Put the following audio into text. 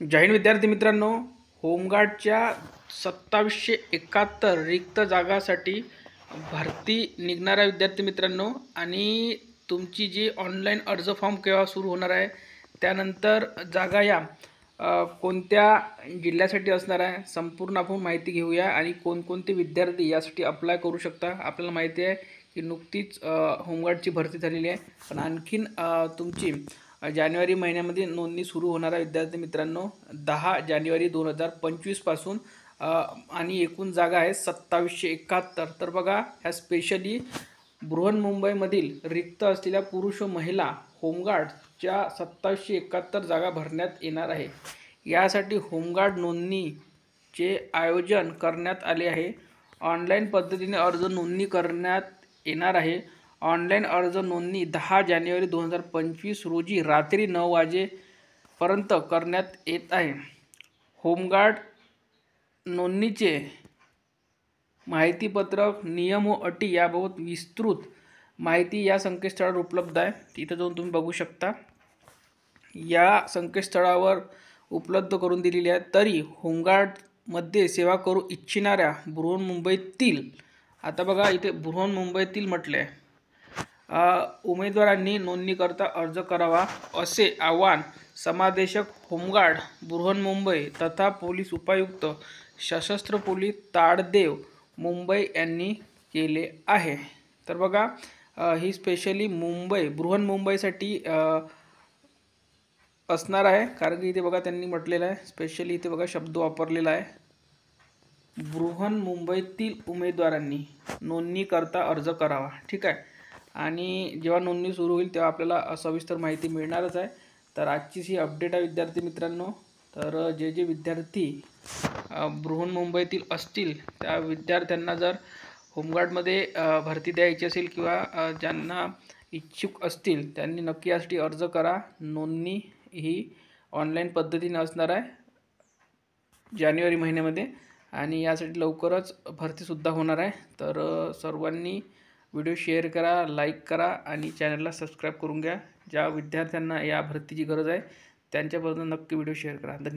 जय हिंद विद्यार्थी मित्रांनो, होमगार्डच्या 2771 रिक्त जागासाठी भरती निघणाऱ्या विद्यार्थी मित्रांनो आणि तुमची जी ऑनलाईन अर्ज फॉर्म केव्हा सुरू होणार आहे, त्यानंतर जागा या कोणत्या जिल्ह्यासाठी असणार आहे, संपूर्ण आपण माहिती घेऊया आणि कोणकोणते विद्यार्थी यासाठी अप्लाय करू शकता। आपल्याला माहिती आहे की नुकतीच होमगार्डची भरती झालेली आहे, पण आणखीन तुमची जानेवारी महिन्यामध्ये नोंदणी सुरू होणार आहे विद्यार्थी मित्रांनो। 10 जानेवारी 2025 पासून आणि एकूण जागा आहे 2771। तर बघा, ह्या स्पेशली बृहन्मुंबईमधील रिक्त असलेल्या पुरुष व महिला होमगार्डच्या 2771 जागा भरण्यात येणार आहे। यासाठी होमगार्ड नोंदणीचे आयोजन करण्यात आले आहे। ऑनलाईन पद्धतीने अर्ज नोंदणी करण्यात येणार आहे। ऑनलाईन अर्ज नोंदणी 10 जानेवारी 2025 रोजी रात्री 9 वाजेपर्यंत करण्यात येत आहे। होमगार्ड नोंदणीचे माहितीपत्रक, नियम व अटी याबाबत विस्तृत माहिती या संकेतस्थळावर उपलब्ध आहे। तिथे जाऊन तुम्ही बघू शकता। या संकेतस्थळावर उपलब्ध करून दिलेली आहे। तरी होमगार्डमध्ये सेवा करू इच्छिणाऱ्या बृहन्मुंबईतील, आता बघा इथे बृहन्मुंबईतील म्हटले आहे, उमेदवारांनी नोंदणीकरता अर्ज करावा असे आवाहन समादेशक होमगार्ड बृहन्मुंबई तथा पोलीस उपायुक्त सशस्त्र पोलीस ताडदेव मुंबई यांनी केले आहे। तर बघा, ही स्पेशली बृहन्मुंबईसाठी असणार आहे, कारण की इथे बघा त्यांनी म्हटलेलं आहे, स्पेशली इथे बघा शब्द वापरलेला आहे, बृहन्मुंबईतील उमेदवारांनी नोंदणीकरता अर्ज करावा। ठीक आहे, आणि जेव्हा नोंदणी सुरू होईल तेव्हा आपल्याला सविस्तर माहिती मिळणारच आहे। तर आजची ही अपडेट आहे विद्यार्थी मित्रांनो। तर जे विद्यार्थी बृहन्मुंबईतील असतील त्या विद्यार्थ्यांना जर होमगार्डमध्ये भरती द्यायची असेल किंवा ज्यांना इच्छुक असतील त्यांनी नक्की यासाठी अर्ज करा। नोंदणी ही ऑनलाईन पद्धतीने असणार आहे जानेवारी महिन्यामध्ये, आणि यासाठी लवकरच भरतीसुद्धा होणार आहे। तर सर्वांनी व्हिडिओ शेअर करा, लाईक करा आणि चॅनलला सबस्क्राईब करून घ्या। ज्या विद्यार्थ्यांना या भरतीची गरज आहे त्यांच्यापर्यंत नक्की व्हिडिओ शेअर करा। धन्यवाद।